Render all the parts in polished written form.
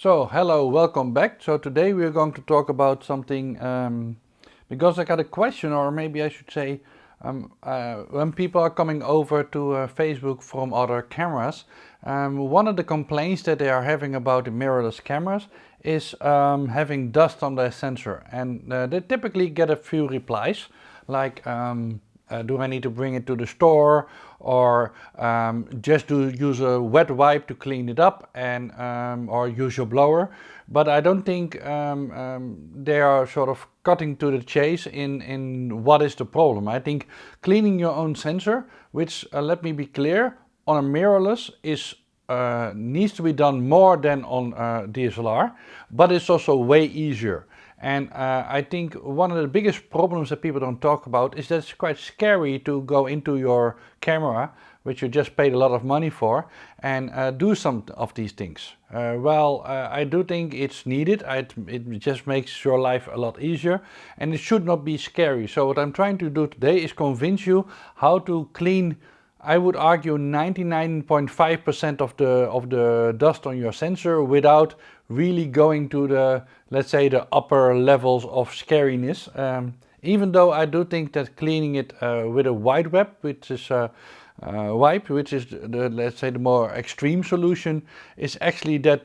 So hello, welcome back. So today we are going to talk about something because I got a question, or maybe I should say when people are coming over to Facebook from other cameras, one of the complaints that they are having about the mirrorless cameras is having dust on their sensor, and they typically get a few replies like do I need to bring it to the store, or just use a wet wipe to clean it up, and or use your blower. But I don't think they are sort of cutting to the chase in what is the problem. I think cleaning your own sensor, which let me be clear, on a mirrorless is needs to be done more than on DSLR, but it's also way easier. And I think one of the biggest problems that people don't talk about is that it's quite scary to go into your camera, which you just paid a lot of money for, and do some of these things. I do think it's needed. It just makes your life a lot easier, and it should not be scary. So what I'm trying to do today is convince you how to clean, I would argue, 99.5% of the dust on your sensor without really going to the, let's say, the upper levels of scariness. Even though I do think that cleaning it with a white wipe, which is the, let's say, the more extreme solution, is actually that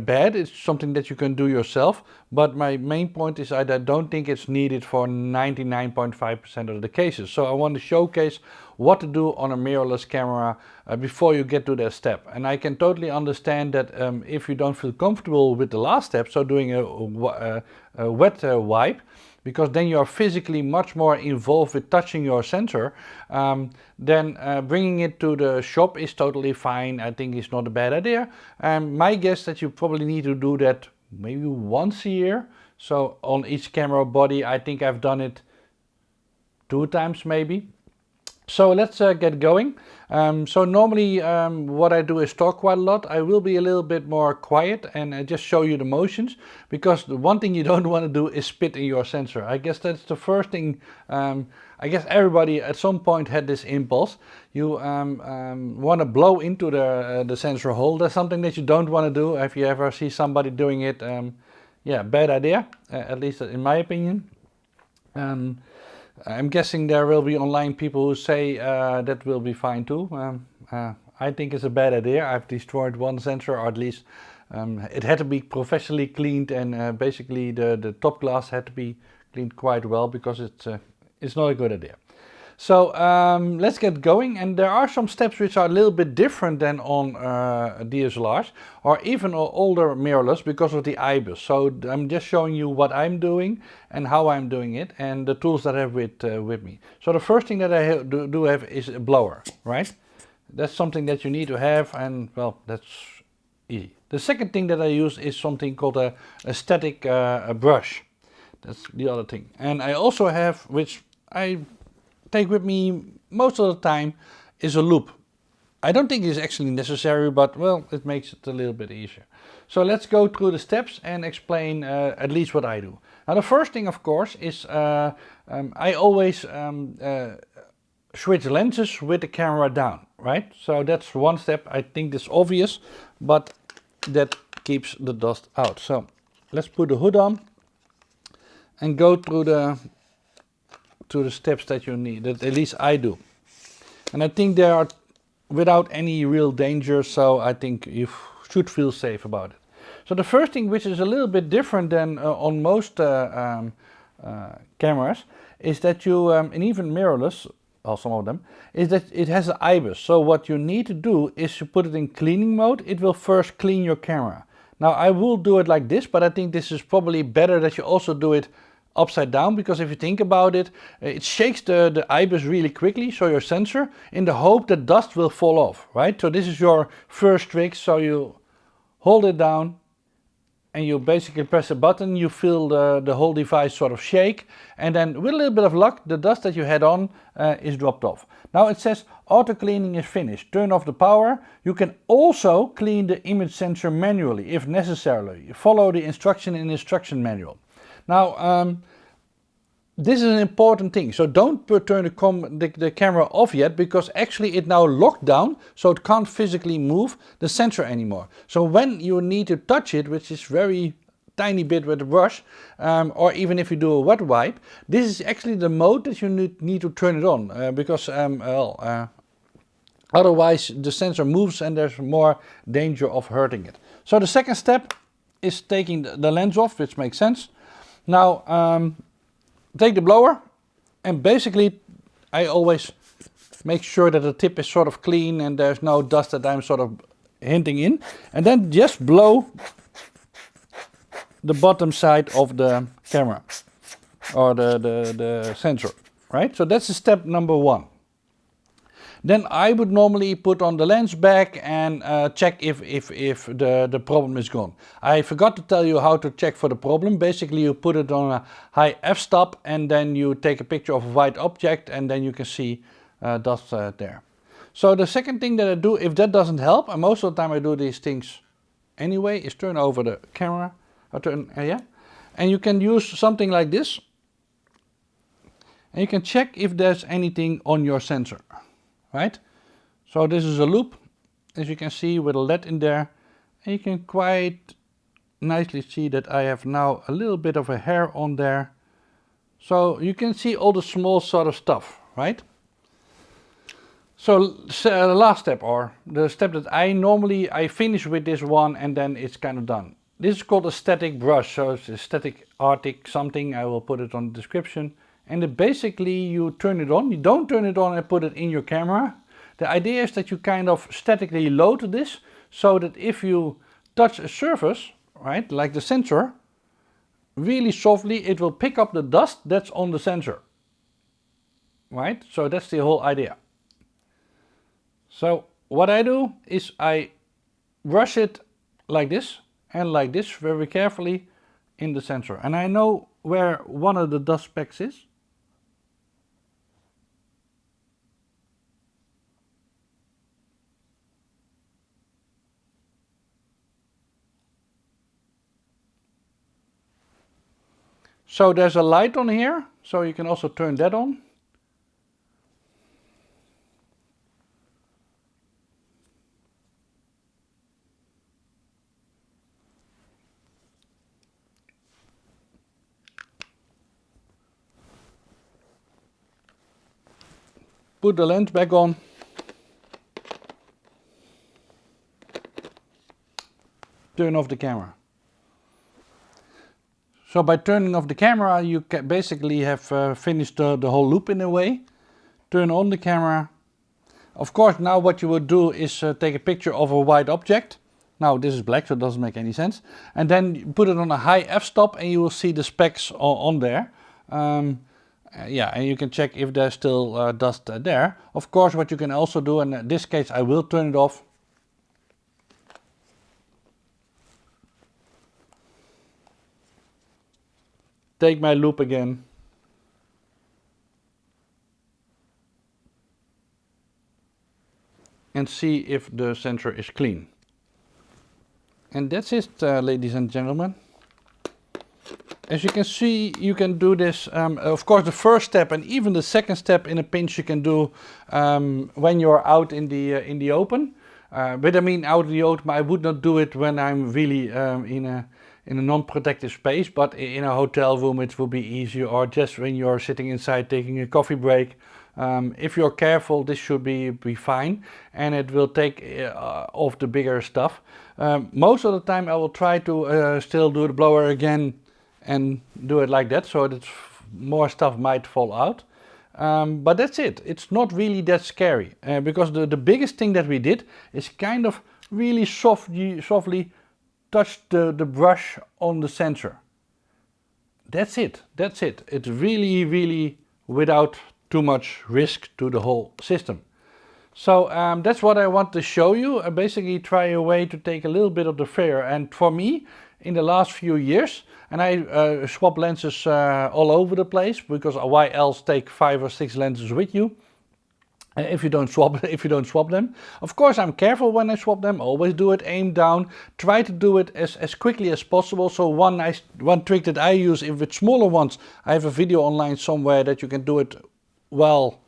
bad. It's something that you can do yourself, but my main point is I don't think it's needed for 99.5% of the cases. So I want to showcase what to do on a mirrorless camera before you get to that step. And I can totally understand that if you don't feel comfortable with the last step, so doing a wet wipe, because then you are physically much more involved with touching your sensor, then bringing it to the shop is totally fine. I think it's not a bad idea. My guess that you probably need to do that maybe once a year. So on each camera body, I think I've done it 2 times maybe. So let's get going. So normally what I do is talk quite a lot. I will be a little bit more quiet and just show you the motions, because the one thing you don't want to do is spit in your sensor. I guess that's the first thing. I guess everybody at some point had this impulse. You want to blow into the sensor hole. That's something that you don't want to do. If you ever see somebody doing it, yeah, bad idea, at least in my opinion. I'm guessing there will be online people who say that will be fine too. I think it's a bad idea. I've destroyed one sensor, or at least it had to be professionally cleaned, and basically the top glass had to be cleaned quite well, because it's not a good idea. So let's get going, and there are some steps which are a little bit different than on DSLRs, or even older mirrorless, because of the IBIS. So I'm just showing you what I'm doing and how I'm doing it, and the tools that I have with me. So the first thing that I do have is a blower, right? That's something that you need to have, and well, that's easy. The second thing that I use is something called a static brush. That's the other thing. And I also have, which I take with me most of the time, is a loupe. I don't think it's actually necessary, but well, it makes it a little bit easier. So let's go through the steps and explain at least what I do. Now the first thing, of course, is I always switch lenses with the camera down, right? So that's one step. I think that's obvious, but that keeps the dust out. So let's put the hood on and go through the steps that you need, that at least I do. And I think they are without any real danger, so I think you should feel safe about it. So the first thing, which is a little bit different than on most cameras, is that you, and even mirrorless, well, some of them, is that it has an IBIS. So what you need to do is to put it in cleaning mode. It will first clean your camera. Now I will do it like this, but I think this is probably better that you also do it upside down, because if you think about it, it shakes the IBIS really quickly, so your sensor, in the hope that dust will fall off, right? So this is your first trick. So you hold it down and you basically press a button, you feel the whole device sort of shake, and then with a little bit of luck, the dust that you had on is dropped off. Now it says auto cleaning is finished. Turn off the power. You can also clean the image sensor manually if necessary. Follow the instruction in the instruction manual. Now, this is an important thing. So don't turn the camera off yet, because actually it now locked down, so it can't physically move the sensor anymore. So when you need to touch it, which is very tiny bit with a brush, or even if you do a wet wipe, this is actually the mode that you need to turn it on, because otherwise the sensor moves and there's more danger of hurting it. So the second step is taking the lens off, which makes sense. Now take the blower, and basically I always make sure that the tip is sort of clean and there's no dust that I'm sort of hinting in, and then just blow the bottom side of the camera or the sensor, right? So that's the step number one. Then I would normally put on the lens back and check if the problem is gone. I forgot to tell you how to check for the problem. Basically you put it on a high f-stop and then you take a picture of a white object, and then you can see dust there. So the second thing that I do, if that doesn't help, and most of the time I do these things anyway, is turn over the camera, and you can use something like this, and you can check if there's anything on your sensor, right? So this is a loupe, as you can see, with a LED in there, and you can quite nicely see that I have now a little bit of a hair on there. So you can see all the small sort of stuff, right? So the last step, or the step that I finish with this one, and then it's kind of done. This is called a static brush, so it's a static Arctic something, I will put it on the description. And basically you turn it on, you don't turn it on and put it in your camera. The idea is that you kind of statically load this, so that if you touch a surface, right, like the sensor, really softly it will pick up the dust that's on the sensor, right? So that's the whole idea. So what I do is I brush it like this and like this very carefully in the sensor. And I know where one of the dust specks is. So there's a light on here, so you can also turn that on. Put the lens back on. Turn off the camera. So by turning off the camera, you can basically have finished the whole loop in a way. Turn on the camera. Of course, now what you would do is take a picture of a white object. Now this is black, so it doesn't make any sense. And then put it on a high f-stop and you will see the specks on there. Yeah, and you can check if there's still dust there. Of course, what you can also do, and in this case I will turn it off. Take my loupe again. And see if the sensor is clean. And that's it, ladies and gentlemen. As you can see, you can do this, of course the first step and even the second step in a pinch you can do when you're out in the open. But I mean out in the open, I would not do it when I'm really in a non-protective space, but in a hotel room it will be easier, or just when you're sitting inside taking a coffee break. If you're careful, this should be fine, and it will take off the bigger stuff. Most of the time I will try to still do the blower again and do it like that, so that more stuff might fall out. But that's it. It's not really that scary, because the biggest thing that we did is kind of really softly touch the brush on the sensor. That's it. That's it. It's really without too much risk to the whole system. So that's what I want to show you. Basically try a way to take a little bit of the fear. And for me, in the last few years, and I swap lenses all over the place, because why else take 5 or 6 lenses with you? if you don't swap them. Of course, I'm careful when I swap them. Always do it aim down. Try to do it as quickly as possible. So one trick that I use, if with smaller ones, I have a video online somewhere that you can do it while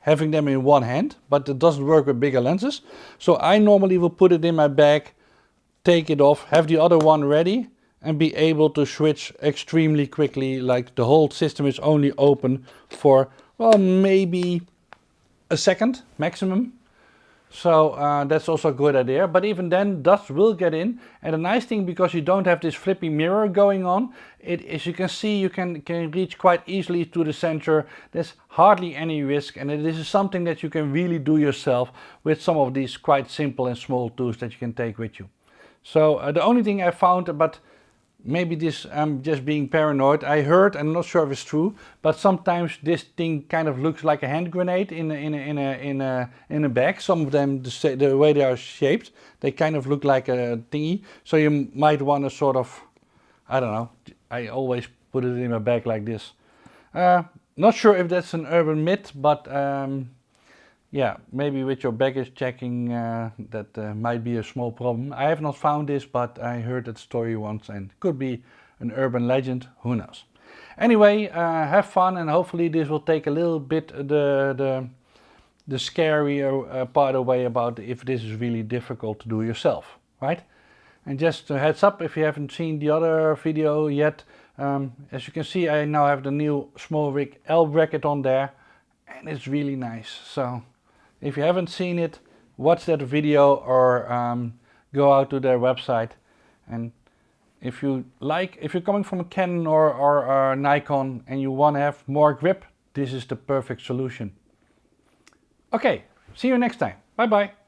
having them in one hand, but it doesn't work with bigger lenses. So I normally will put it in my bag, take it off, have the other one ready, and be able to switch extremely quickly. Like the whole system is only open for, well, maybe a second maximum. So that's also a good idea, but even then dust will get in. And the nice thing, because you don't have this flippy mirror going on, as you can see, you can reach quite easily to the center. There's hardly any risk, and this is something that you can really do yourself with some of these quite simple and small tools that you can take with you. So the only thing I found, but maybe this, I'm just being paranoid, I heard, I'm not sure if it's true, but sometimes this thing kind of looks like a hand grenade in a bag. Some of them, the way they are shaped, they kind of look like a thingy. So you might want to sort of, I don't know, I always put it in my bag like this. Not sure if that's an urban myth, but yeah, maybe with your baggage checking that might be a small problem. I have not found this, but I heard that story once, and it could be an urban legend, who knows. Anyway, have fun, and hopefully this will take a little bit the scary part away about if this is really difficult to do yourself, right? And just a heads up, if you haven't seen the other video yet, as you can see, I now have the new SmallRig L bracket on there, and it's really nice. So if you haven't seen it, watch that video or go out to their website. And if you're coming from a Canon or Nikon and you want to have more grip, this is the perfect solution. Okay, see you next time. Bye bye.